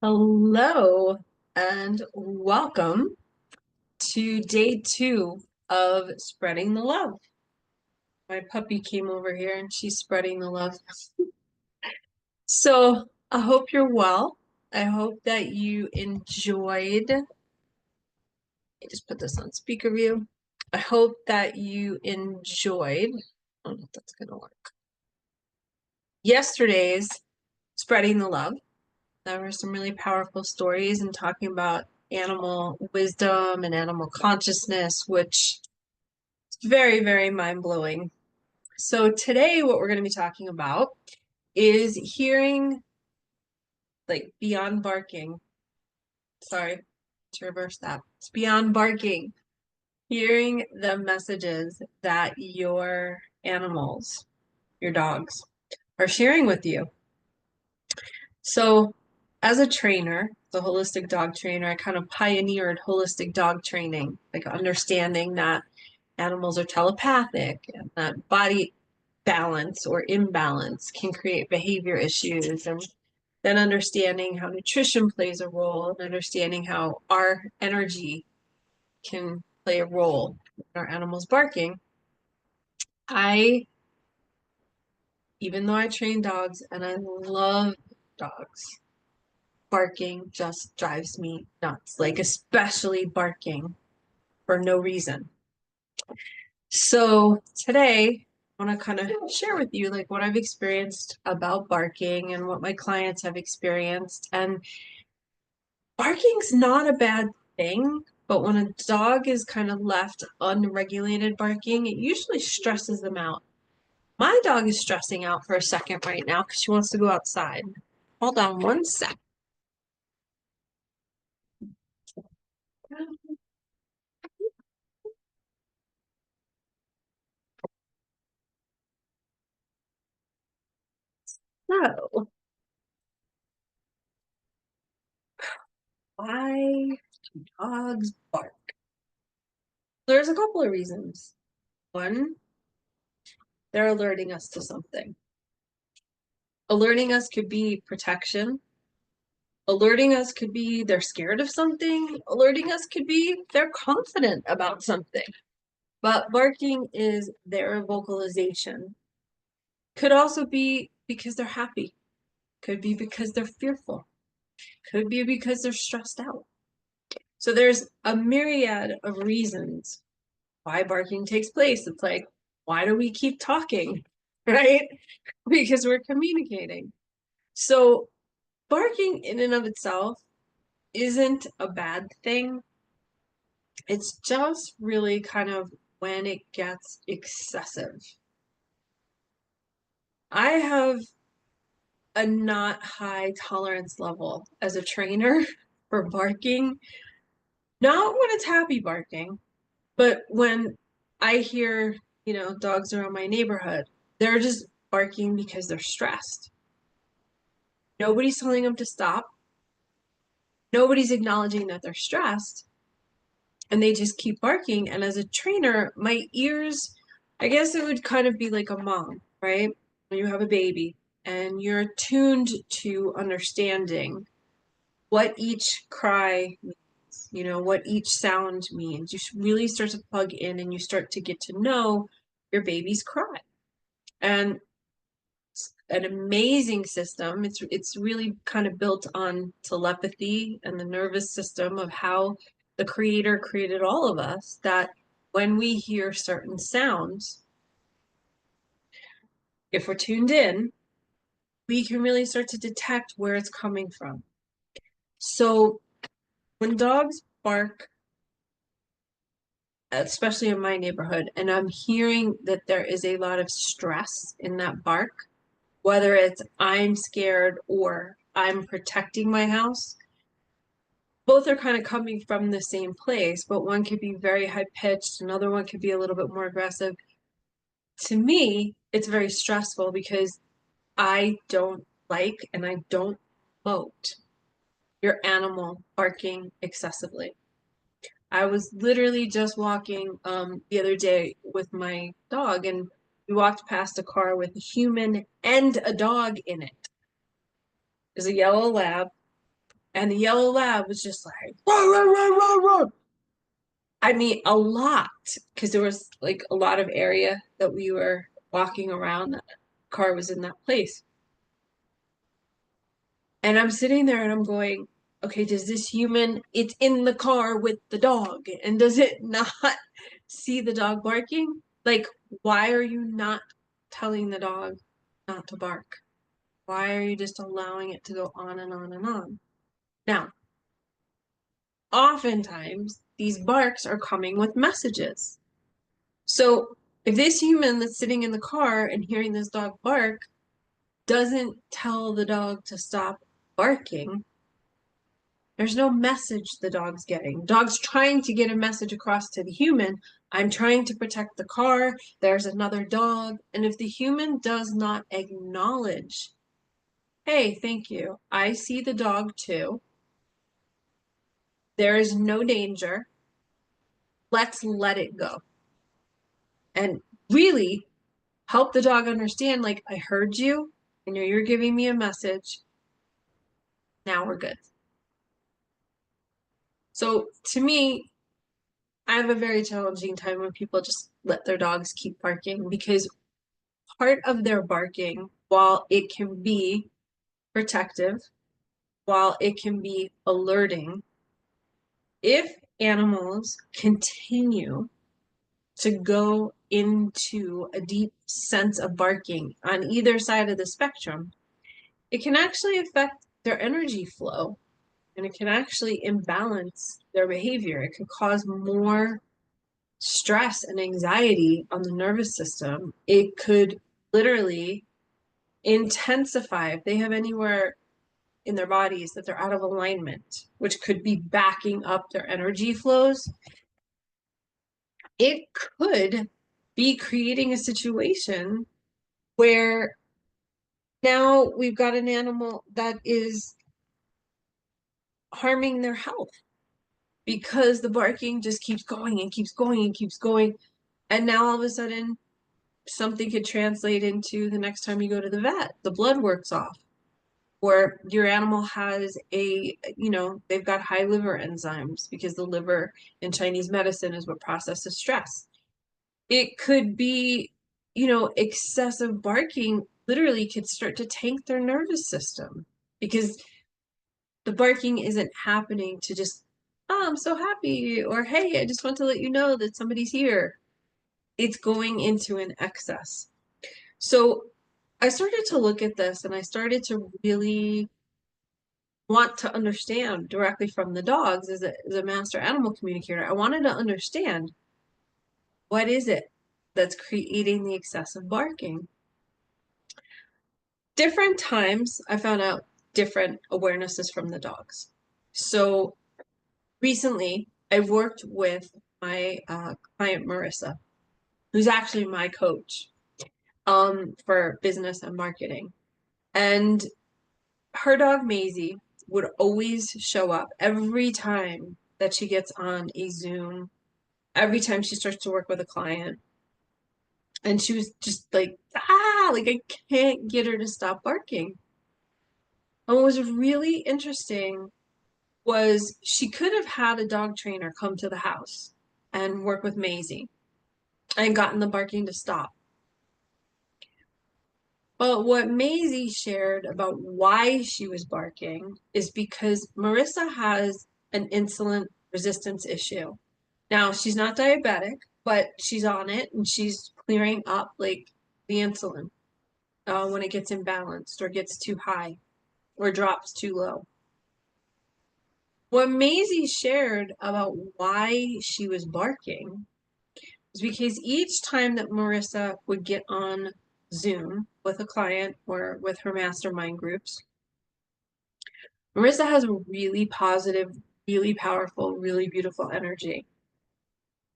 Hello and welcome to day 2 of spreading the love. My puppy came over here and she's spreading the love. So I hope you're well. I hope that you enjoyed. Let me just put this on speaker view. I hope that you enjoyed. I don't know if that's gonna work. Yesterday's spreading the love. There were some really powerful stories and talking about animal wisdom and animal consciousness, which is very, very mind-blowing. So today what we're going to be talking about is hearing, like, beyond barking. Sorry, to reverse that. It's beyond barking. Hearing the messages that your animals, your dogs, are sharing with you. So as a trainer, the holistic dog trainer, I kind of pioneered holistic dog training, like understanding that animals are telepathic and that body balance or imbalance can create behavior issues, and then understanding how nutrition plays a role and understanding how our energy can play a role in our animals barking. Even though I train dogs and I love dogs, barking just drives me nuts, like especially barking for no reason. So today I want to kind of share with you like what I've experienced about barking and what my clients have experienced. And barking's not a bad thing, but when a dog is kind of left unregulated barking, it usually stresses them out. My dog is stressing out for a second right now because she wants to go outside. Hold on one sec. So, why do dogs bark? There's a couple of reasons. One, they're alerting us to something. Alerting us could be protection. Alerting us could be they're scared of something. Alerting us could be they're confident about something. But barking is their vocalization. Could also be because they're happy. Could be because they're fearful. Could be because they're stressed out. So there's a myriad of reasons why barking takes place. It's like, why do we keep talking? Right? Because we're communicating. So barking in and of itself isn't a bad thing. It's just really kind of when it gets excessive. I have a not high tolerance level as a trainer for barking. Not when it's happy barking, but when I hear, dogs around my neighborhood, they're just barking because they're stressed. Nobody's telling them to stop. Nobody's acknowledging that they're stressed. And they just keep barking. And as a trainer, my ears, I guess it would kind of be like a mom, right? When you have a baby and you're tuned to understanding what each cry means, what each sound means. You really start to plug in and you start to get to know your baby's cry. And it's an amazing system. It's really kind of built on telepathy and the nervous system of how the creator created all of us, that when we hear certain sounds, if we're tuned in, we can really start to detect where it's coming from. So when dogs bark, especially in my neighborhood, and I'm hearing that there is a lot of stress in that bark, whether it's I'm scared or I'm protecting my house, both are kind of coming from the same place, but one could be very high pitched, another one could be a little bit more aggressive. To me, it's very stressful because I don't like and I don't promote your animal barking excessively. I was literally just walking the other day with my dog, and we walked past a car with a human and a dog in it. There's a yellow lab, And the yellow lab was just like, rah, rah, rah, rah, rah. I mean, a lot, because there was like a lot of area that we were walking around. That car was in that place. And I'm sitting there and I'm going, okay, does this human, it's in the car with the dog, and does it not see the dog barking? Like, why are you not telling the dog not to bark? Why are you just allowing it to go on and on and on? Now, oftentimes these barks are coming with messages. So if this human that's sitting in the car and hearing this dog bark doesn't tell the dog to stop barking, there's no message the dog's getting. Dog's trying to get a message across to the human. I'm trying to protect the car. There's another dog. And if the human does not acknowledge, hey, thank you, I see the dog too. There is no danger. Let's let it go. And really help the dog understand, like, I heard you. I know you're giving me a message. Now we're good. So to me, I have a very challenging time when people just let their dogs keep barking, because part of their barking, while it can be protective, while it can be alerting, if animals continue to go into a deep sense of barking on either side of the spectrum, it can actually affect their energy flow, and it can actually imbalance their behavior. It can cause more stress and anxiety on the nervous system. It could literally intensify if they have anywhere in their bodies that they're out of alignment, which could be backing up their energy flows. It could be creating a situation where now we've got an animal that is harming their health because the barking just keeps going and keeps going and keeps going. And now all of a sudden, something could translate into the next time you go to the vet, the blood work's off, or your animal has they've got high liver enzymes, because the liver in Chinese medicine is what processes stress. It could be, excessive barking literally could start to tank their nervous system, because the barking isn't happening to just, oh, I'm so happy, or hey, I just want to let you know that somebody's here. It's going into an excess. So I started to look at this and I started to really want to understand directly from the dogs as a master animal communicator. I wanted to understand, what is it that's creating the excessive barking? Different times I found out different awarenesses from the dogs. So recently I've worked with my client Marissa, who's actually my coach for business and marketing. And her dog Maisie would always show up every time that she gets on a Zoom, every time she starts to work with a client. And she was just like, like I can't get her to stop barking. And what was really interesting was she could have had a dog trainer come to the house and work with Maisie and gotten the barking to stop. But what Maisie shared about why she was barking is because Marissa has an insulin resistance issue. Now, she's not diabetic, but she's on it and she's clearing up like the insulin when it gets imbalanced or gets too high or drops too low. What Maisie shared about why she was barking is because each time that Marissa would get on Zoom with a client or with her mastermind groups, Marissa has a really positive, really powerful, really beautiful energy.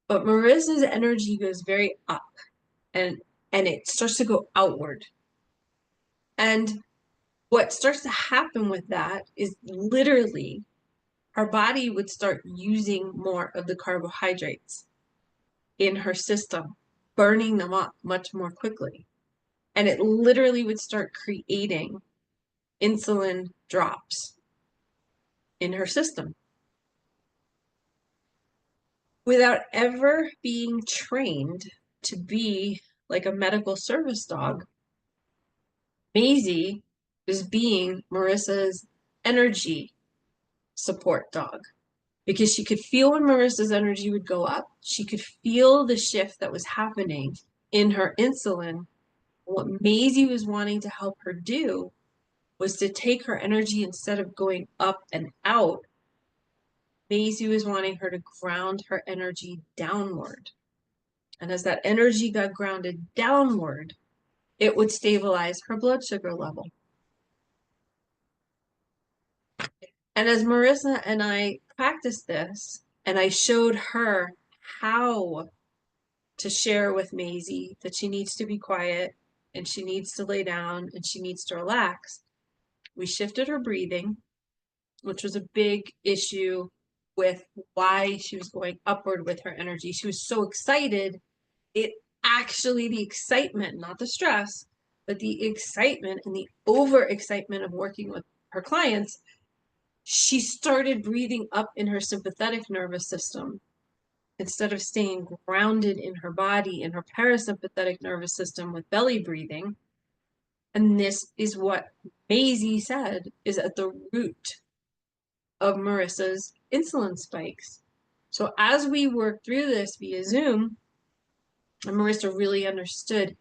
But Marissa's energy goes very up and it starts to go outward. And what starts to happen with that is literally her body would start using more of the carbohydrates in her system, burning them up much more quickly. And it literally would start creating insulin drops. in her system. Without ever being trained to be like a medical service dog, Maisie was being Marissa's energy support dog because she could feel when Marissa's energy would go up. She could feel the shift that was happening in her insulin. What Maisie was wanting to help her do was to take her energy instead of going up and out. Maisie was wanting her to ground her energy downward. And as that energy got grounded downward, it would stabilize her blood sugar level. And as Marissa and I practiced this, and I showed her how to share with Maisie that she needs to be quiet and she needs to lay down and she needs to relax, we shifted her breathing, which was a big issue with why she was going upward with her energy. She was so excited. It actually, the excitement, not the stress, but the excitement and the overexcitement of working with her clients, she started breathing up in her sympathetic nervous system instead of staying grounded in her body in her parasympathetic nervous system with belly breathing. And this is what Maisie said is at the root of Marissa's insulin spikes. So as we worked through this via Zoom, and Marissa really understood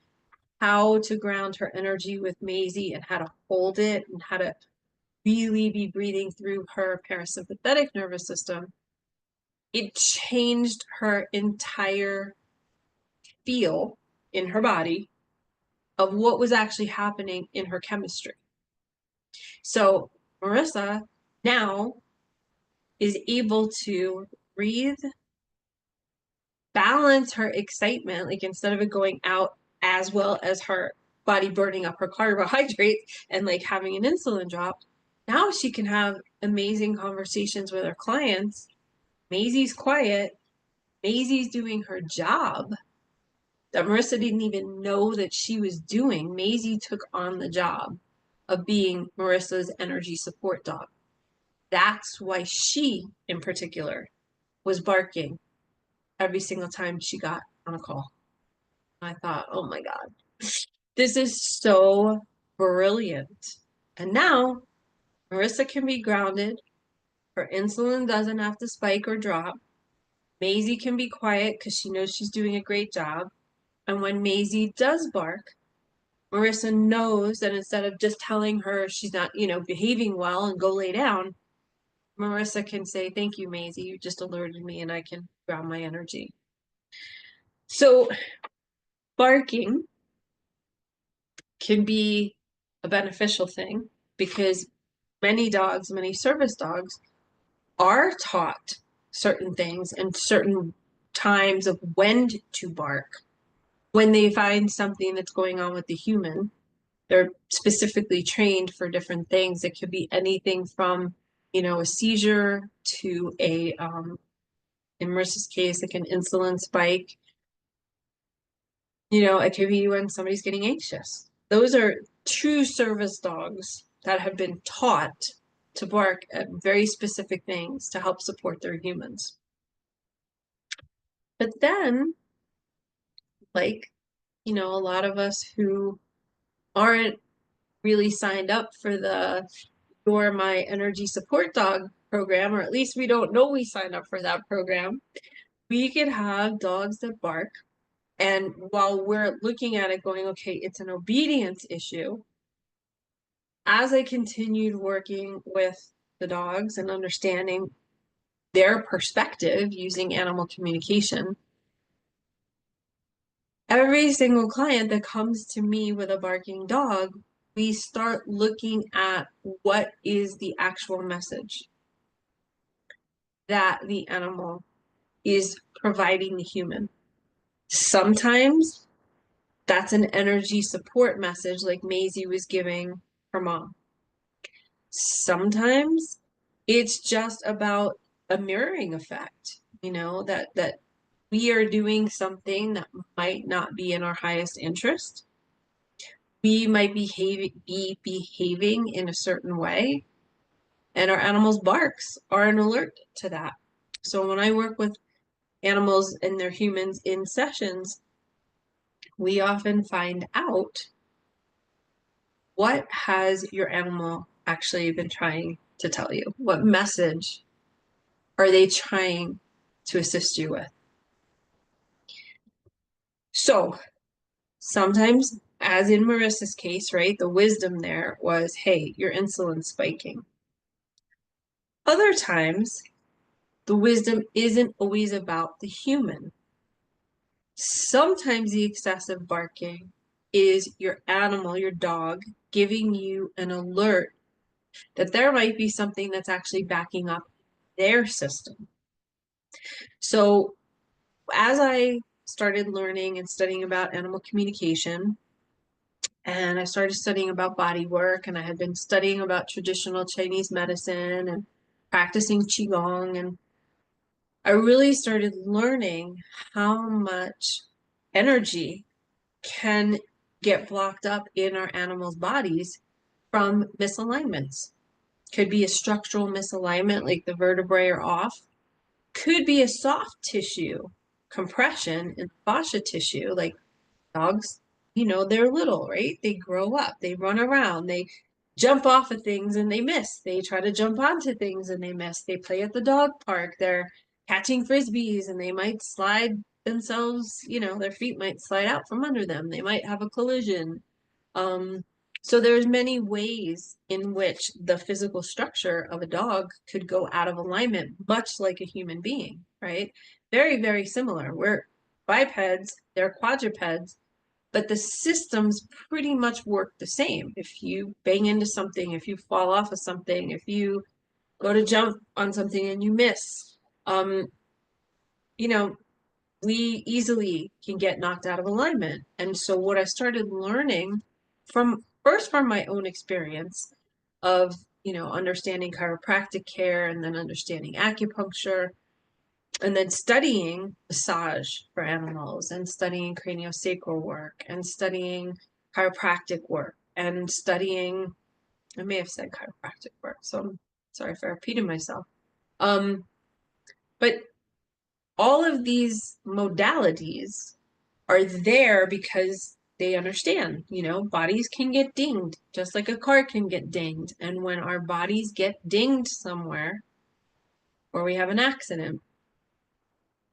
how to ground her energy with Maisie and how to hold it and how to really be breathing through her parasympathetic nervous system, it changed her entire feel in her body of what was actually happening in her chemistry. So Marissa now is able to breathe, balance her excitement, like instead of it going out as well as her body burning up her carbohydrates and like having an insulin drop, now she can have amazing conversations with her clients. Maisie's quiet. Maisie's doing her job that Marissa didn't even know that she was doing. Maisie took on the job of being Marissa's energy support dog. That's why she, in particular, was barking every single time she got on a call. I thought, oh my God, this is so brilliant. And now Marissa can be grounded. Her insulin doesn't have to spike or drop. Maisie can be quiet because she knows she's doing a great job. And when Maisie does bark, Marissa knows that instead of just telling her she's not, behaving well and go lay down, Marissa can say, thank you, Maisie. You just alerted me and I can ground my energy. So barking can be a beneficial thing because many dogs, many service dogs are taught certain things and certain times of when to bark. When they find something that's going on with the human, they're specifically trained for different things. It could be anything from, a seizure to in Marissa's case, like an insulin spike. It could be when somebody's getting anxious. Those are true service dogs that have been taught to bark at very specific things to help support their humans. But then, like, a lot of us who aren't really signed up for the You're My Energy Support Dog program, or at least we don't know we signed up for that program, we could have dogs that bark. And while we're looking at it going, okay, it's an obedience issue, as I continued working with the dogs and understanding their perspective using animal communication, every single client that comes to me with a barking dog, we start looking at what is the actual message that the animal is providing the human. Sometimes that's an energy support message like Maisie was giving her mom. Sometimes it's just about a mirroring effect, that we are doing something that might not be in our highest interest. We might be behaving in a certain way, And our animals' barks are an alert to that. So when I work with animals and their humans in sessions, we often find out what has your animal actually been trying to tell you? What message are they trying to assist you with? So sometimes, as in Marissa's case, right, the wisdom there was, hey, your insulin's spiking. Other times, the wisdom isn't always about the human. Sometimes the excessive barking is your animal, your dog, giving you an alert that there might be something that's actually backing up their system. So as I started learning and studying about animal communication, and I started studying about body work, and I had been studying about traditional Chinese medicine and practicing Qigong, and I really started learning how much energy can get blocked up in our animals' bodies from misalignments. Could be a structural misalignment, like the vertebrae are off. Could be a soft tissue compression in fascia tissue, like dogs, they're little, right? They grow up, they run around, they jump off of things and they miss. They try to jump onto things and they miss. They play at the dog park, they're catching frisbees and they might slide themselves, their feet might slide out from under them. They might have a collision. So there's many ways in which the physical structure of a dog could go out of alignment, much like a human being, right? Very, very similar. We're bipeds, they're quadrupeds, but the systems pretty much work the same. If you bang into something, if you fall off of something, if you go to jump on something and you miss, um, you know, we easily can get knocked out of alignment. And so what I started learning first from my own experience of, understanding chiropractic care and then understanding acupuncture and then studying massage for animals and studying craniosacral work and studying chiropractic work and studying, I may have said chiropractic work, so I'm sorry for repeating myself. But all of these modalities are there because they understand, bodies can get dinged, just like a car can get dinged. And when our bodies get dinged somewhere, or we have an accident,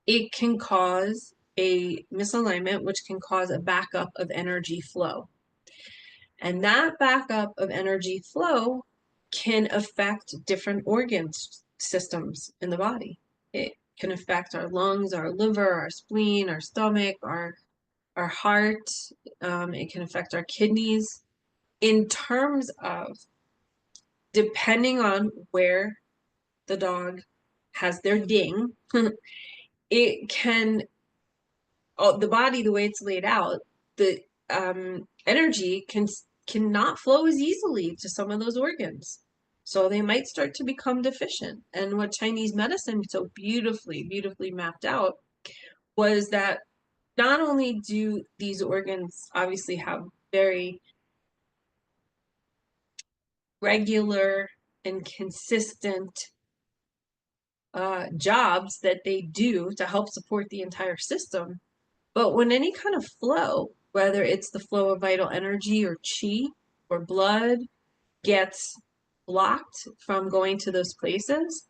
it can cause a misalignment, which can cause a backup of energy flow. And that backup of energy flow can affect different organs, systems in the body. It can affect our lungs, our liver, our spleen, our stomach, our heart. It can affect our kidneys in terms of, depending on where the dog has their ding, it can, the body, the way it's laid out, the energy cannot flow as easily to some of those organs. So they might start to become deficient. And what Chinese medicine so beautifully, beautifully mapped out was that not only do these organs obviously have very regular and consistent jobs that they do to help support the entire system, but when any kind of flow, whether it's the flow of vital energy or chi or blood, gets blocked from going to those places,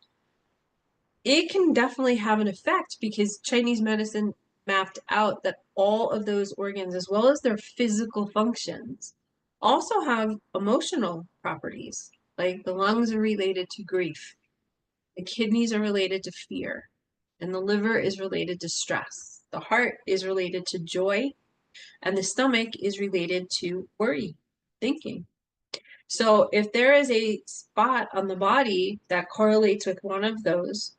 it can definitely have an effect because Chinese medicine mapped out that all of those organs, as well as their physical functions, also have emotional properties. Like the lungs are related to grief, the kidneys are related to fear, and the liver is related to stress. The heart is related to joy, and the stomach is related to worry, thinking. So if there is a spot on the body that correlates with one of those,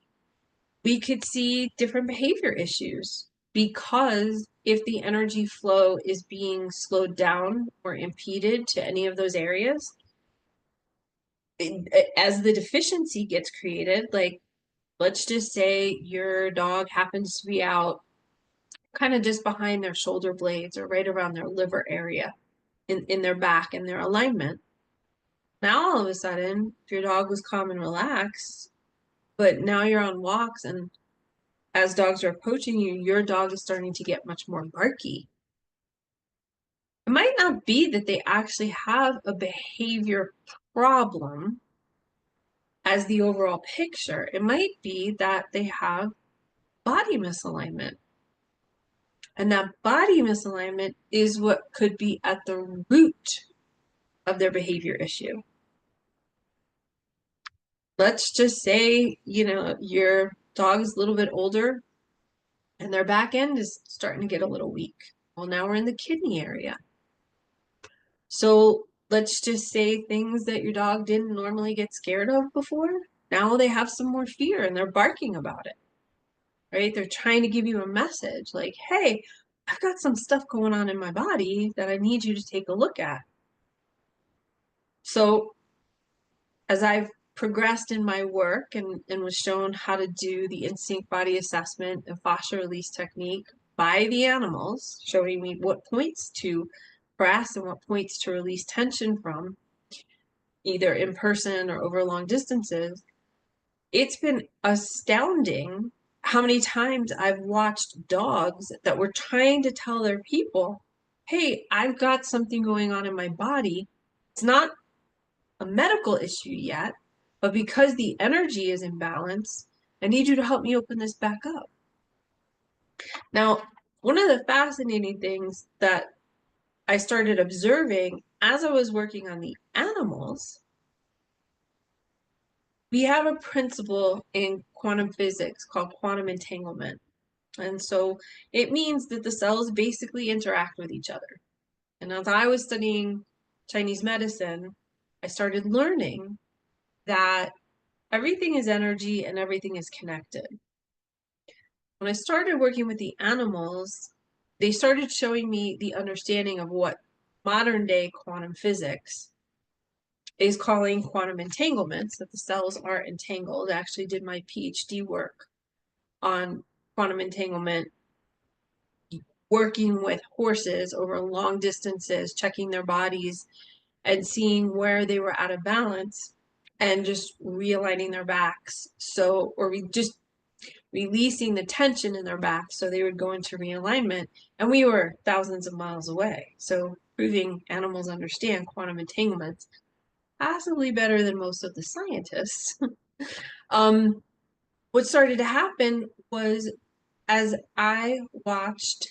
we could see different behavior issues, because if the energy flow is being slowed down or impeded to any of those areas, as the deficiency gets created, like let's just say your dog happens to be out kind of just behind their shoulder blades or right around their liver area in their back and their alignment. Now all of a sudden, if your dog was calm and relaxed, but now you're on walks and as dogs are approaching you, your dog is starting to get much more barky. It might not be that they actually have a behavior problem as the overall picture. It might be that they have body misalignment. And that body misalignment is what could be at the root of their behavior issue. Let's just say, your dog is a little bit older and their back end is starting to get a little weak. Well, now we're in the kidney area. So let's just say things that your dog didn't normally get scared of before. Now they have some more fear and they're barking about it, right? They're trying to give you a message like, hey, I've got some stuff going on in my body that I need you to take a look at. So as I've progressed in my work and was shown how to do the instinct body assessment and fascia release technique by the animals, showing me what points to press and what points to release tension from, either in person or over long distances, it's been astounding how many times I've watched dogs that were trying to tell their people, hey, I've got something going on in my body. It's not a medical issue yet, but because the energy is imbalanced, I need you to help me open this back up. Now, one of the fascinating things that I started observing as I was working on the animals, we have a principle in quantum physics called quantum entanglement. And so it means that the cells basically interact with each other. And as I was studying Chinese medicine, I started learning that everything is energy and everything is connected. When I started working with the animals, they started showing me the understanding of what modern day quantum physics is calling quantum entanglements, that the cells are entangled. I actually did my PhD work on quantum entanglement, working with horses over long distances, checking their bodies and seeing where they were out of balance and just realigning their backs. So, or we just releasing the tension in their back so they would go into realignment. And we were thousands of miles away. So proving animals understand quantum entanglements possibly better than most of the scientists. What started to happen was as I watched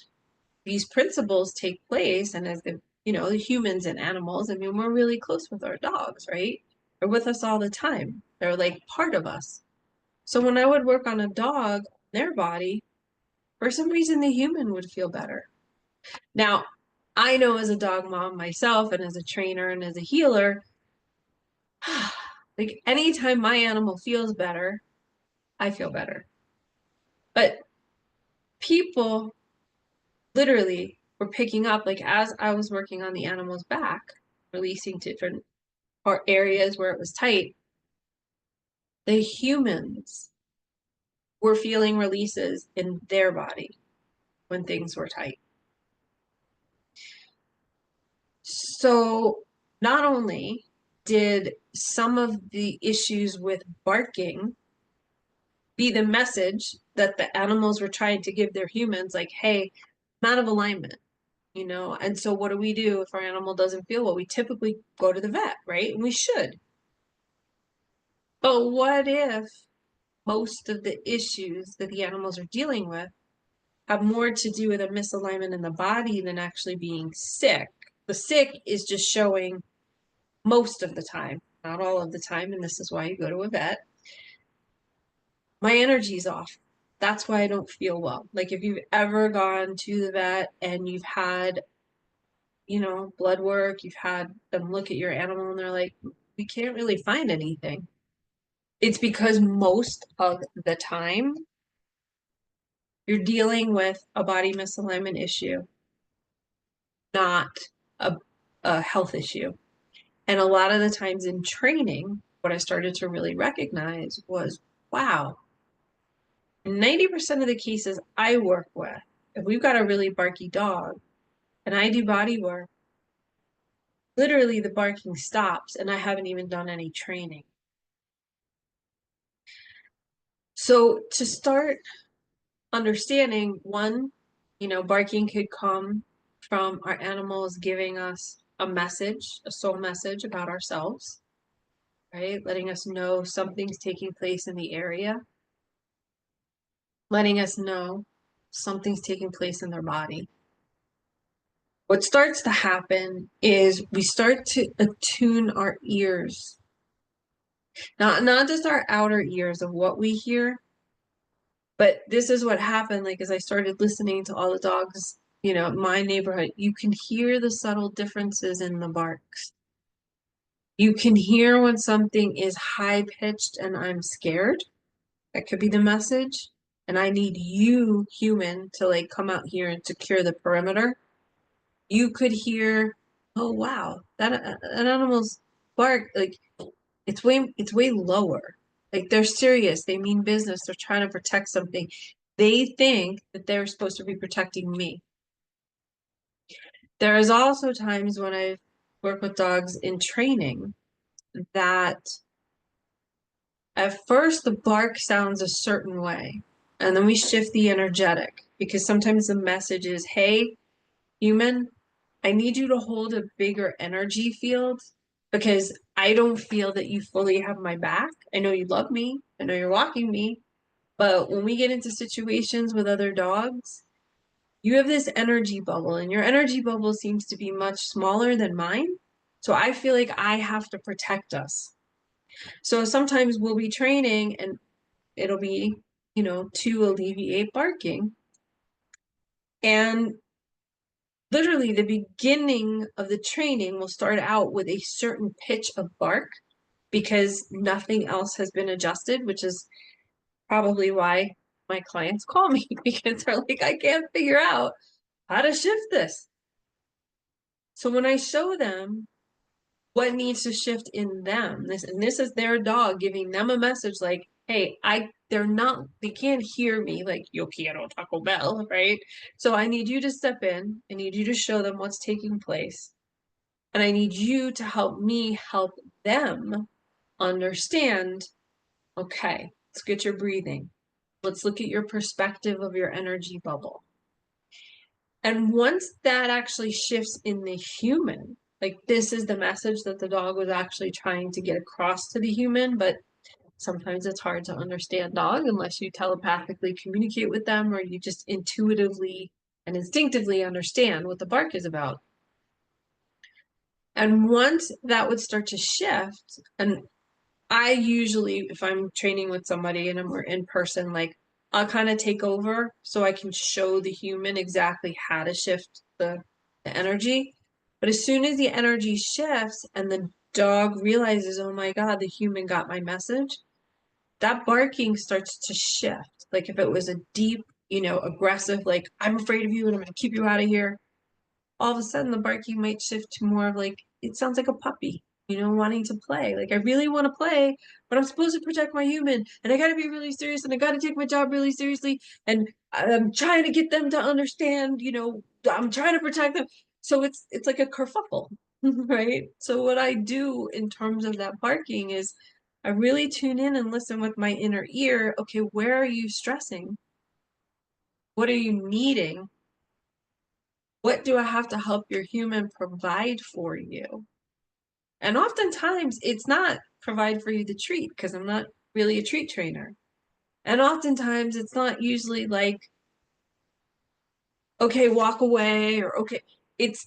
these principles take place and as the humans and animals, I mean, we're really close with our dogs, right? They're with us all the time. They're like part of us. So when I would work on a dog, their body, for some reason the human would feel better. Now, I know as a dog mom myself and as a trainer and as a healer, like anytime my animal feels better, I feel better. But people literally were picking up, like as I was working on the animal's back, releasing different areas where it was tight, the humans were feeling releases in their body when things were tight. So not only did some of the issues with barking be the message that the animals were trying to give their humans, like, hey, I'm out of alignment, And so what do we do if our animal doesn't feel well? We typically go to the vet, right? And we should. But what if most of the issues that the animals are dealing with have more to do with a misalignment in the body than actually being sick? The sick is just showing most of the time, not all of the time, and this is why you go to a vet. My energy's off. That's why I don't feel well. Like if you've ever gone to the vet and you've had, blood work, you've had them look at your animal and they're like, we can't really find anything. It's because most of the time you're dealing with a body misalignment issue, not a health issue. And a lot of the times in training, what I started to really recognize was, wow, 90% of the cases I work with, if we've got a really barky dog and I do body work, literally the barking stops and I haven't even done any training. So to start understanding, one, barking could come from our animals giving us a message, a soul message about ourselves, right? Letting us know something's taking place in the area, letting us know something's taking place in their body. What starts to happen is we start to attune our ears, not just our outer ears of what we hear, but this is what happened. Like, as I started listening to all the dogs, in my neighborhood, you can hear the subtle differences in the barks. You can hear when something is high pitched and I'm scared. That could be the message. And I need you, human, to like come out here and secure the perimeter. You could hear, oh wow, that an animal's bark, like it's way lower. Like they're serious, they mean business, they're trying to protect something. They think that they're supposed to be protecting me. There is also times when I work with dogs in training that at first the bark sounds a certain way, and then we shift the energetic because sometimes the message is, hey, human, I need you to hold a bigger energy field because I don't feel that you fully have my back. I know you love me. I know you're walking me. But when we get into situations with other dogs, you have this energy bubble, and your energy bubble seems to be much smaller than mine. So I feel like I have to protect us. So sometimes we'll be training and it'll be, to alleviate barking. And literally the beginning of the training will start out with a certain pitch of bark because nothing else has been adjusted, which is probably why my clients call me because they're like, I can't figure out how to shift this. So when I show them what needs to shift in them, this is their dog giving them a message like, hey, they can't hear me like yo quiero Taco Bell, right? So I need you to step in, I need you to show them what's taking place. And I need you to help me help them understand, okay, let's get your breathing. Let's look at your perspective of your energy bubble. And once that actually shifts in the human, like this is the message that the dog was actually trying to get across to the human, but sometimes it's hard to understand dog unless you telepathically communicate with them or you just intuitively and instinctively understand what the bark is about. And once that would start to shift, and I usually, if I'm training with somebody and we're in person, like I'll kind of take over so I can show the human exactly how to shift the energy. But as soon as the energy shifts and the dog realizes, oh my God, the human got my message, that barking starts to shift. Like if it was a deep, aggressive, like, I'm afraid of you and I'm going to keep you out of here, all of a sudden the barking might shift to more of like, it sounds like a puppy, wanting to play. Like, I really want to play, but I'm supposed to protect my human and I got to be really serious and I got to take my job really seriously. And I'm trying to get them to understand, I'm trying to protect them. So it's like a kerfuffle, right? So what I do in terms of that barking is I really tune in and listen with my inner ear. Okay, where are you stressing? What are you needing? What do I have to help your human provide for you? And oftentimes it's not provide for you the treat because I'm not really a treat trainer. And oftentimes it's not usually like, okay, walk away or okay. It's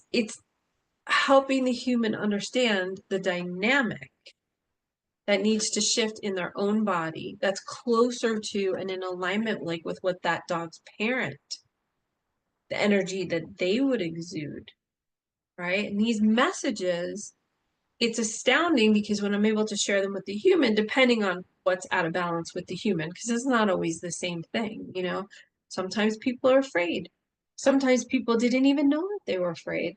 helping the human understand the dynamic that needs to shift in their own body that's closer to and in alignment like with what that dog's parent, the energy that they would exude, right? And these messages, it's astounding because when I'm able to share them with the human, depending on what's out of balance with the human, because it's not always the same thing, Sometimes people are afraid. Sometimes people didn't even know that they were afraid.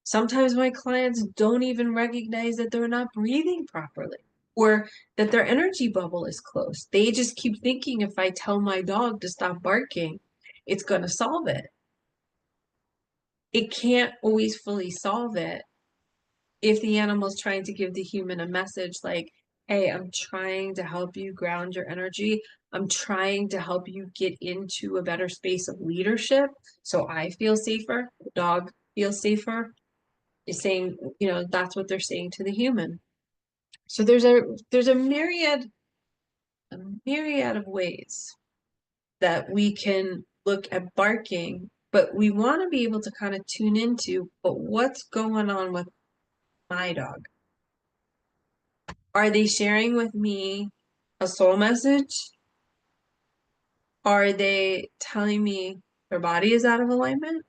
Sometimes my clients don't even recognize that they're not breathing properly or that their energy bubble is closed. They just keep thinking if I tell my dog to stop barking, it's going to solve it. It can't always fully solve it if the animal's trying to give the human a message like, hey, I'm trying to help you ground your energy. I'm trying to help you get into a better space of leadership so I feel safer, the dog feels safer, is saying, that's what they're saying to the human. So there's a myriad of ways that we can look at barking, but we want to be able to kind of tune into, but what's going on with my dog? Are they sharing with me a soul message? Are they telling me their body is out of alignment?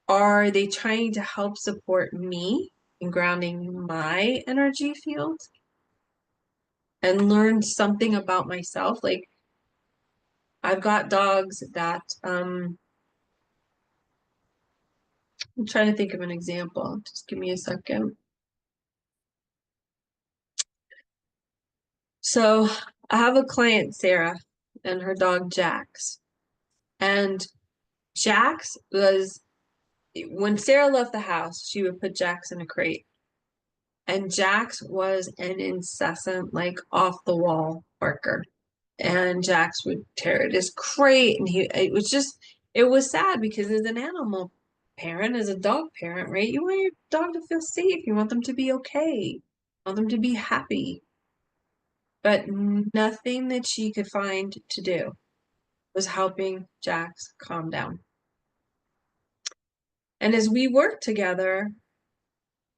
Are they trying to help support me in grounding my energy field and learn something about myself? Like, I've got dogs that, I'm trying to think of an example. Just give me a second. So I have a client, Sarah, and her dog, Jax. And Jax was, when Sarah left the house, she would put Jax in a crate. And Jax was an incessant, like off the wall barker. And Jax would tear at his crate. And it was sad because as an animal parent, as a dog parent, right, you want your dog to feel safe. You want them to be okay. You want them to be happy. But nothing that she could find to do was helping Jax calm down. And as we worked together,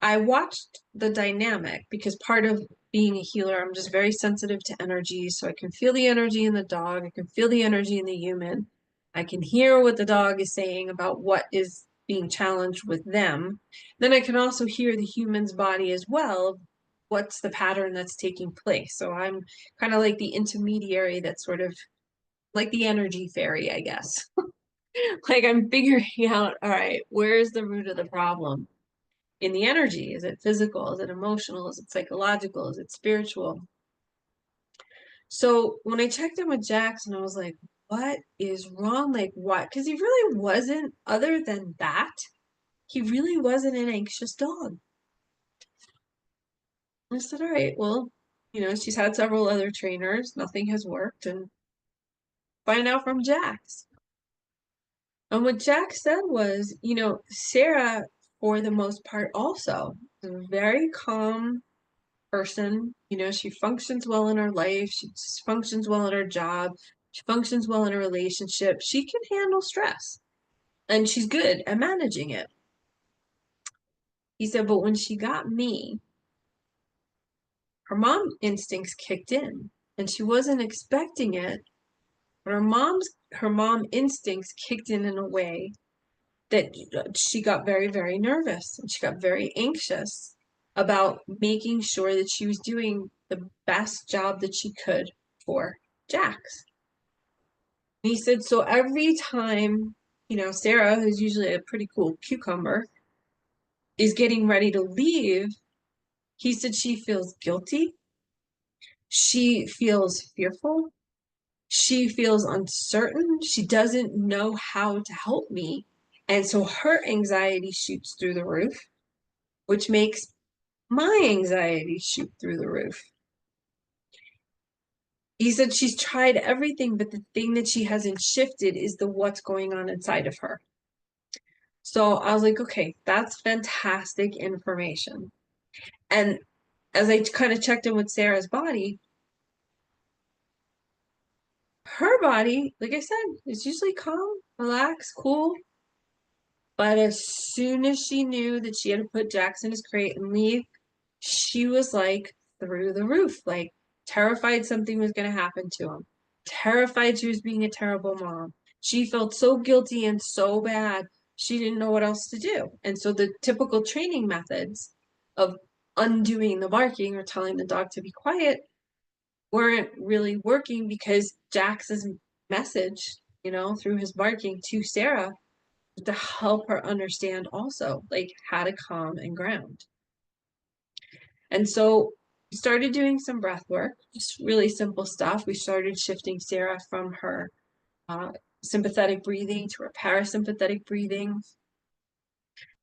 I watched the dynamic because part of being a healer, I'm just very sensitive to energy. So I can feel the energy in the dog. I can feel the energy in the human. I can hear what the dog is saying about what is being challenged with them. Then I can also hear the human's body as well. What's the pattern that's taking place? So I'm kind of like the intermediary that's sort of like the energy fairy, I guess. Like I'm figuring out, all right, where's the root of the problem? In the energy? Is it physical? Is it emotional? Is it psychological? Is it spiritual? So when I checked in with Jackson, I was like, what is wrong? Like, what? Because he really wasn't, other than that, he really wasn't an anxious dog. I said, all right, well, she's had several other trainers, nothing has worked, and find out from Jax. And what Jax said was, Sarah, for the most part, also is a very calm person. She functions well in her life. She functions well in her job. She functions well in a relationship. She can handle stress and she's good at managing it. He said, but when she got me, her mom instincts kicked in and she wasn't expecting it. But her mom instincts kicked in a way that she got very, very nervous and she got very anxious about making sure that she was doing the best job that she could for Jax. And he said, so every time, Sarah, who's usually a pretty cool cucumber, is getting ready to leave, he said she feels guilty. She feels fearful. She feels uncertain. She doesn't know how to help me. And so her anxiety shoots through the roof, which makes my anxiety shoot through the roof. He said she's tried everything, but the thing that she hasn't shifted is the what's going on inside of her. So I was like, okay, that's fantastic information. And as I kind of checked in with Sarah's body, her body, like I said, is usually calm, relaxed, cool. But as soon as she knew that she had to put Jax in his crate and leave, she was like through the roof, like terrified something was going to happen to him, terrified she was being a terrible mom. She felt so guilty and so bad, she didn't know what else to do. And so the typical training methods of undoing the barking or telling the dog to be quiet weren't really working because Jax's message, through his barking to Sarah to help her understand also like how to calm and ground. And so we started doing some breath work, just really simple stuff. We started shifting Sarah from her sympathetic breathing to her parasympathetic breathing.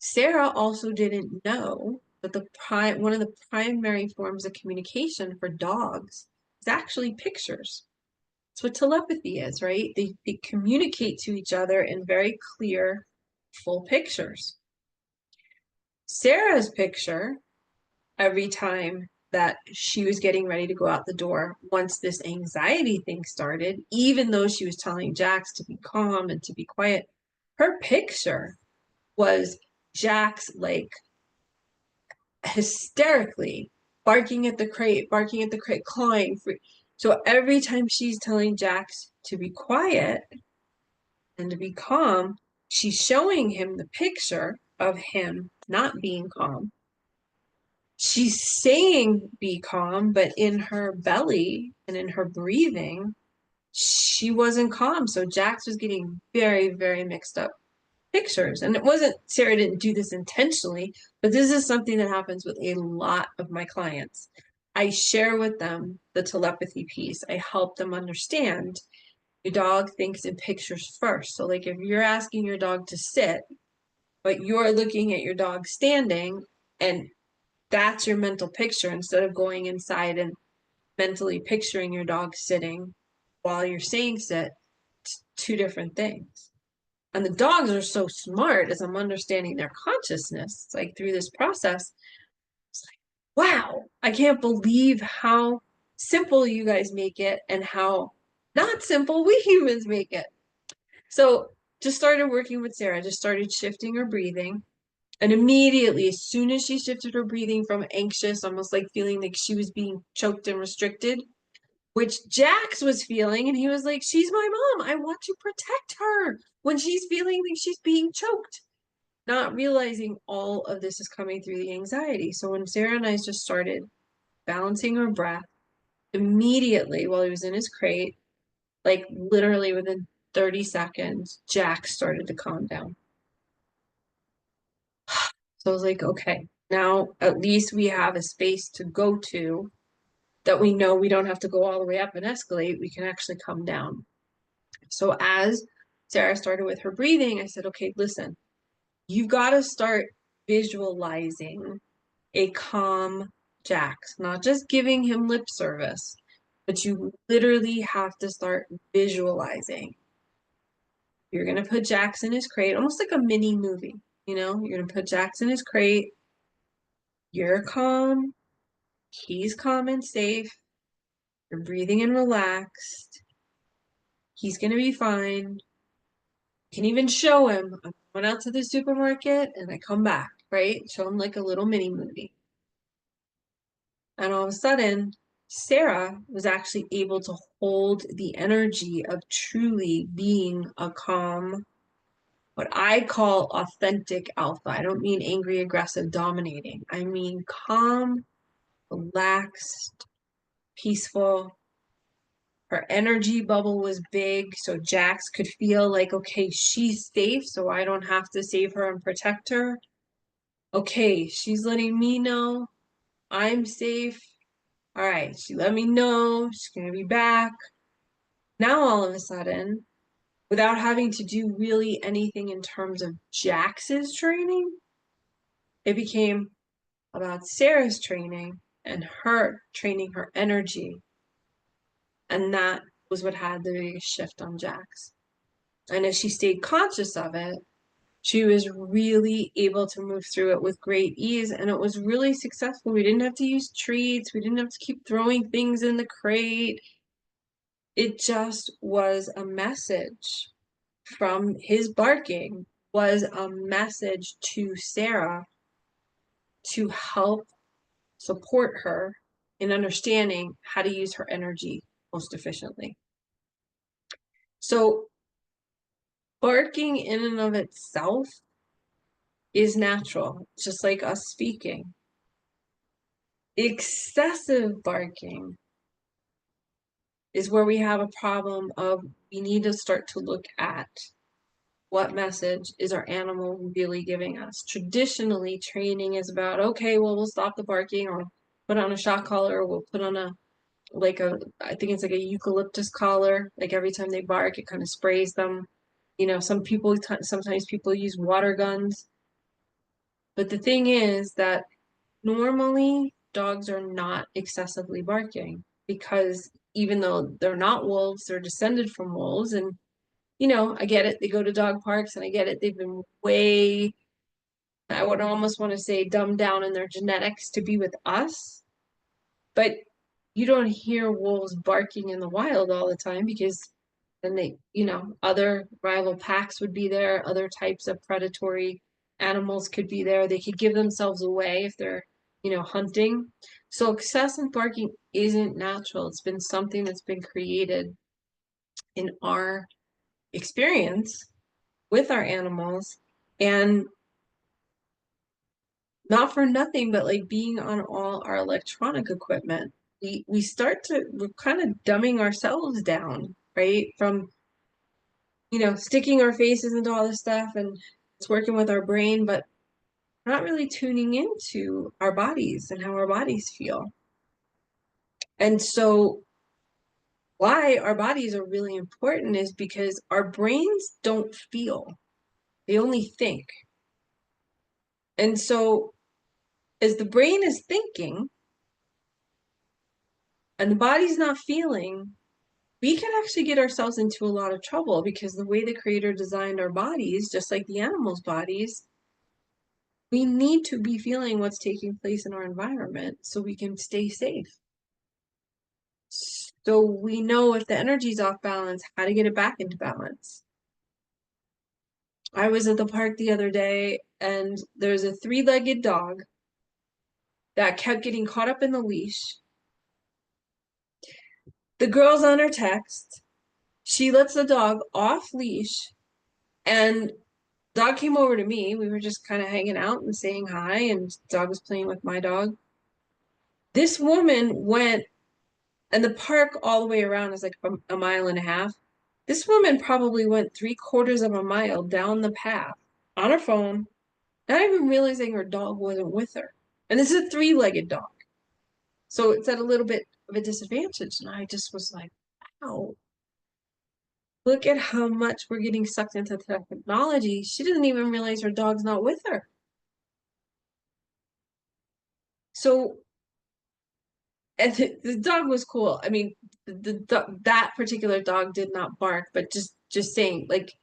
Sarah also didn't know that one of the primary forms of communication for dogs is actually pictures. That's what telepathy is, right? They communicate to each other in very clear, full pictures. Sarah's picture, every time that she was getting ready to go out the door, once this anxiety thing started, even though she was telling Jax to be calm and to be quiet, her picture was Jax like hysterically barking at the crate, clawing. So every time she's telling Jax to be quiet and to be calm, she's showing him the picture of him not being calm. She's saying be calm, but in her belly and in her breathing, she wasn't calm. So Jax was getting very, very mixed up pictures. And it wasn't, Sarah didn't do this intentionally, but this is something that happens with a lot of my clients. I share with them the telepathy piece. I help them understand your dog thinks in pictures first. So like if you're asking your dog to sit, but you're looking at your dog standing and that's your mental picture instead of going inside and mentally picturing your dog sitting while you're saying sit, two different things. And the dogs are so smart as I'm understanding their consciousness, like through this process. It's like, wow, I can't believe how simple you guys make it and how not simple we humans make it. So just started working with Sarah, just started shifting her breathing. And immediately, as soon as she shifted her breathing from anxious, almost like feeling like she was being choked and restricted, which Jax was feeling, and he was like, she's my mom. I want to protect her when she's feeling like she's being choked. Not realizing all of this is coming through the anxiety. So when Sarah and I just started balancing her breath, immediately while he was in his crate, like literally within 30 seconds, Jax started to calm down. So I was like, okay, now at least we have a space to go to that we know we don't have to go all the way up and escalate. We can actually come down. So as Sarah started with her breathing, I said, okay, listen, you've got to start visualizing a calm Jax, not just giving him lip service, but you literally have to start visualizing. You're going to put Jax in his crate, almost like a mini movie, you know? You're going to put Jax in his crate. You're calm. He's calm and safe. You're breathing and relaxed. He's going to be fine. You can even show him, I'm going out to the supermarket and I come back, right? Show him like a little mini movie. And all of a sudden, Sarah was actually able to hold the energy of truly being a calm, what I call authentic alpha. I don't mean angry, aggressive, dominating. I mean calm, relaxed, peaceful. Her energy bubble was big, so Jax could feel like, okay, she's safe, so I don't have to save her and protect her. Okay, she's letting me know I'm safe. All right, she let me know she's going to be back. Now, all of a sudden, without having to do really anything in terms of Jax's training, it became about Sarah's training and her training her energy. And that was what had the biggest shift on Jax. And as she stayed conscious of it, she was really able to move through it with great ease. And it was really successful. We didn't have to use treats. We didn't have to keep throwing things in the crate. It just was a message from his barking, was a message to Sarah to help support her in understanding how to use her energy most efficiently. So barking in and of itself is natural, just like us speaking. Excessive barking is where we have a problem of we need to start to look at what message is our animal really giving us. Traditionally, training is about, okay, well, we'll stop the barking or put on a shock collar, or we'll put on I think it's like a eucalyptus collar. Like every time they bark, it kind of sprays them. You know, sometimes people use water guns. But the thing is that normally dogs are not excessively barking because even though they're not wolves, they're descended from wolves. And, I get it. They go to dog parks and I get it. They've been way, I would almost want to say, dumbed down in their genetics to be with us. But you don't hear wolves barking in the wild all the time because then other rival packs would be there, other types of predatory animals could be there. They could give themselves away if they're, hunting. So excessive barking isn't natural. It's been something that's been created in our experience with our animals. And not for nothing, but like being on all our electronic equipment, we're kind of dumbing ourselves down, right? From, sticking our faces into all this stuff and it's working with our brain, but not really tuning into our bodies and how our bodies feel. And so why our bodies are really important is because our brains don't feel, they only think. And so as the brain is thinking and the body's not feeling, we can actually get ourselves into a lot of trouble because the way the creator designed our bodies, just like the animals' bodies, we need to be feeling what's taking place in our environment so we can stay safe. So we know if the energy's off balance, how to get it back into balance. I was at the park the other day and there's a 3-legged dog that kept getting caught up in the leash. The girl's on her text. She lets the dog off leash and dog came over to me. We were just kind of hanging out and saying hi, and dog was playing with my dog. This woman went, and the park all the way around is like a mile and a half. This woman probably went 3/4 of a mile down the path on her phone, not even realizing her dog wasn't with her. And this is a 3-legged dog. So it's at a little bit of a disadvantage. And I just was like, wow, look at how much we're getting sucked into technology. She didn't even realize her dog's not with her. So, and the dog was cool. I mean, that particular dog did not bark, but just saying, like,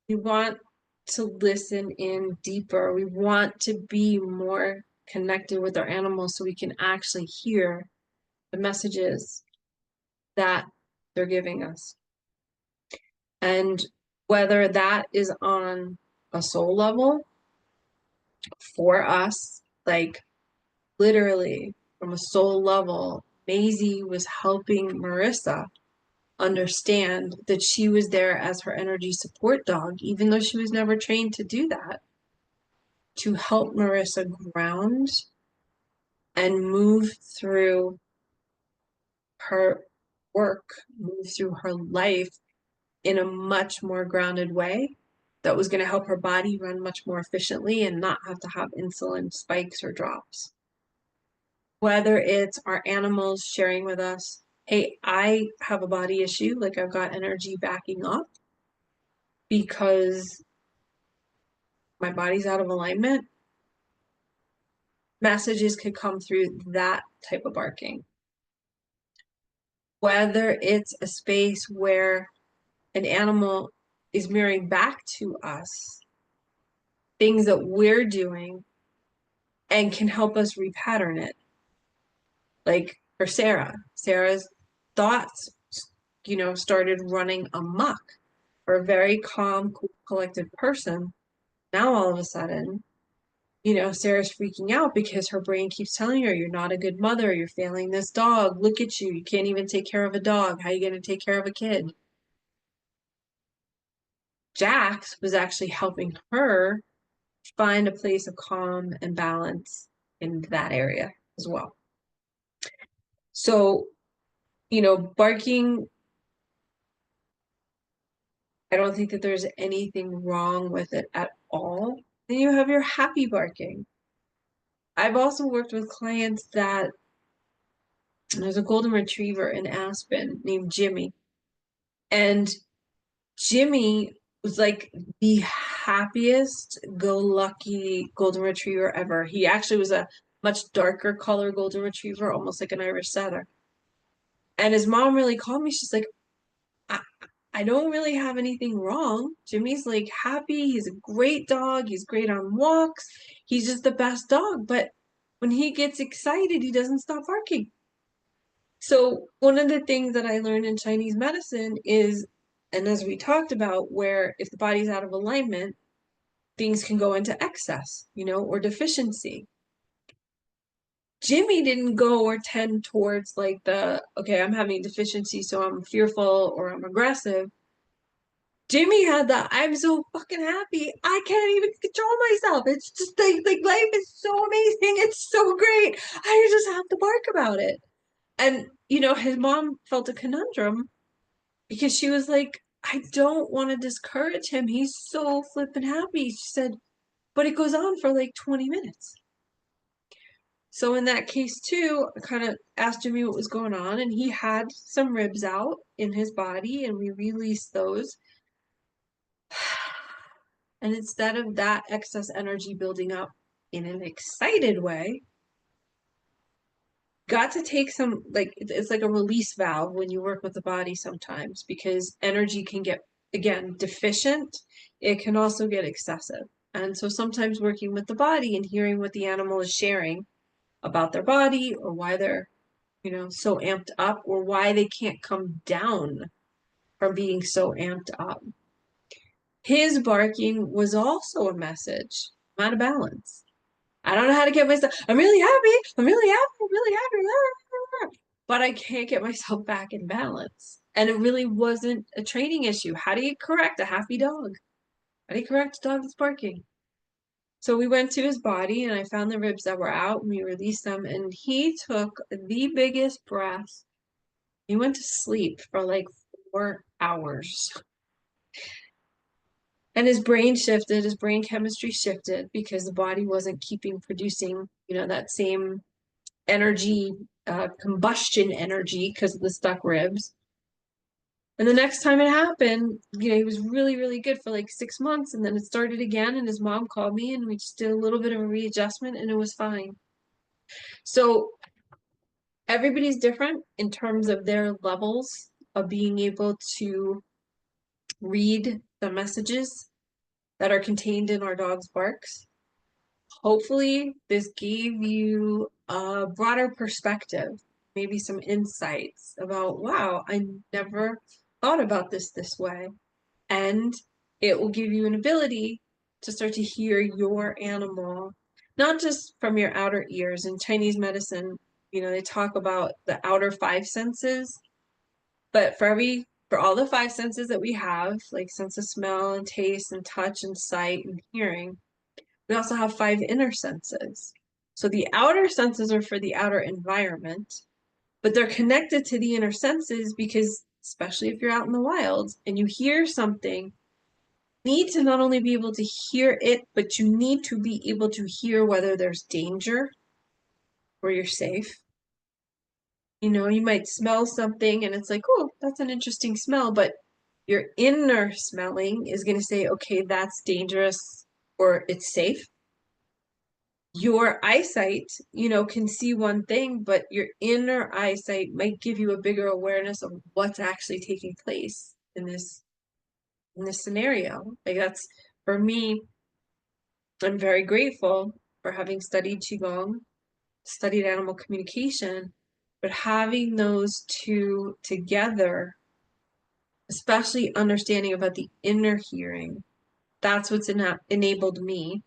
we want to listen in deeper. We want to be more connected with our animals so we can actually hear the messages that they're giving us. And whether that is on a soul level for us, like literally from a soul level, Maisie was helping Marissa understand that she was there as her energy support dog, even though she was never trained to do that, to help Marissa ground and move through her work, move through her life in a much more grounded way that was going to help her body run much more efficiently and not have to have insulin spikes or drops. Whether it's our animals sharing with us, hey, I have a body issue, like I've got energy backing up because my body's out of alignment, messages could come through that type of barking. Whether it's a space where an animal is mirroring back to us things that we're doing and can help us repattern it. Like for Sarah's thoughts, started running amok. For a very calm, cool, collected person, now all of a sudden, Sarah's freaking out because her brain keeps telling her, you're not a good mother, you're failing this dog, look at you can't even take care of a dog, how are you going to take care of a kid? Jax was actually helping her find a place of calm and balance in that area as well. So, barking, I don't think that there's anything wrong with it at all. Then you have your happy barking. I've also worked with clients that there's a golden retriever in Aspen named Jimmy. And Jimmy was like the happiest go lucky golden retriever ever. He actually was a much darker color golden retriever, almost like an Irish setter. And his mom really called me. She's like, I, I don't really have anything wrong. Jimmy's like happy. He's a great dog. He's great on walks. He's just the best dog. But when he gets excited, he doesn't stop barking. So one of the things that I learned in Chinese medicine is, and as we talked about, where if the body's out of alignment, things can go into excess, or deficiency. Jimmy didn't go or tend towards like okay, I'm having deficiency, so I'm fearful or I'm aggressive. Jimmy had the, I'm so fucking happy. I can't even control myself. It's just like life is so amazing. It's so great. I just have to bark about it. And, his mom felt a conundrum because she was like, I don't want to discourage him. He's so flippin' happy. She said, but it goes on for like 20 minutes. So in that case too, I kind of asked Jimmy what was going on, and he had some ribs out in his body, and we released those. And instead of that excess energy building up in an excited way, got to take some, like, it's like a release valve when you work with the body sometimes, because energy can get, again, deficient. It can also get excessive. And so sometimes working with the body and hearing what the animal is sharing about their body, or why they're, so amped up, or why they can't come down from being so amped up. His barking was also a message. I'm out of balance. I don't know how to get myself. I'm really happy. I'm really happy. I'm really happy. But I can't get myself back in balance. And it really wasn't a training issue. How do you correct a happy dog? How do you correct a dog that's barking? So we went to his body, and I found the ribs that were out, and we released them, and he took the biggest breath. He went to sleep for like 4 hours. And his brain shifted, his brain chemistry shifted, because the body wasn't producing, that same energy, combustion energy, because of the stuck ribs. And the next time it happened, he was really, really good for like 6 months. And then it started again, and his mom called me, and we just did a little bit of a readjustment, and it was fine. So everybody's different in terms of their levels of being able to read the messages that are contained in our dog's barks. Hopefully, this gave you a broader perspective, maybe some insights about, wow, I never thought about this way. And it will give you an ability to start to hear your animal, not just from your outer ears. In Chinese medicine, they talk about the outer 5 senses, but for all the 5 senses that we have, like sense of smell and taste and touch and sight and hearing, we also have 5 inner senses. So the outer senses are for the outer environment, but they're connected to the inner senses because, especially if you're out in the wild and you hear something, you need to not only be able to hear it, but you need to be able to hear whether there's danger or you're safe. You might smell something and it's like, oh, that's an interesting smell, but your inner smelling is going to say, okay, that's dangerous or it's safe. Your eyesight, can see one thing, but your inner eyesight might give you a bigger awareness of what's actually taking place in this scenario. Like, that's, for me, I'm very grateful for having studied Qigong, studied animal communication, but having those two together, especially understanding about the inner hearing, that's what's enabled me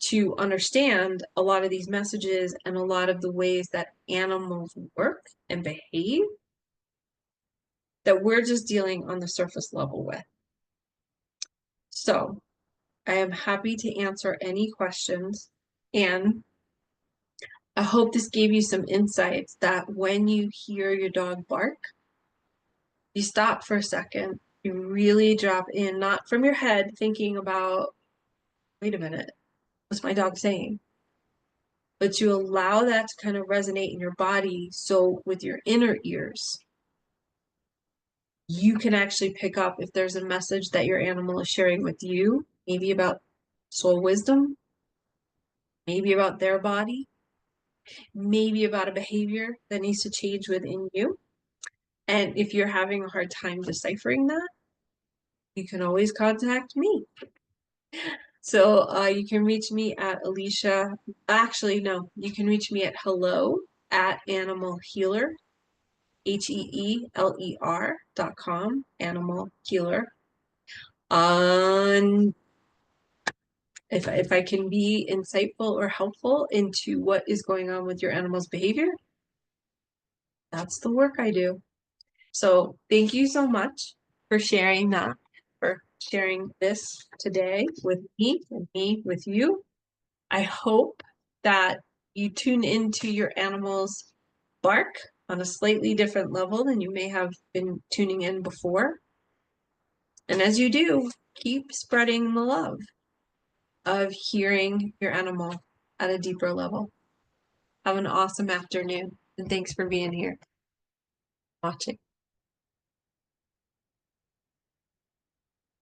to understand a lot of these messages and a lot of the ways that animals work and behave that we're just dealing on the surface level with. So I am happy to answer any questions, and I hope this gave you some insights that when you hear your dog bark, you stop for a second, you really drop in, not from your head thinking about, wait a minute, what's my dog saying? But you allow that to kind of resonate in your body. So with your inner ears, you can actually pick up if there's a message that your animal is sharing with you, maybe about soul wisdom, maybe about their body, maybe about a behavior that needs to change within you. And if you're having a hard time deciphering that, you can always contact me. So you can reach me at Alicia. Actually, no, you can reach me at hello@animalhealer, HEELER.com, animal healer. On if I can be insightful or helpful into what is going on with your animal's behavior, that's the work I do. So thank you so much for sharing that, for sharing this today with me and me with you. I hope that you tune into your animal's bark on a slightly different level than you may have been tuning in before. And as you do, keep spreading the love of hearing your animal at a deeper level. Have an awesome afternoon, and thanks for being here, watching.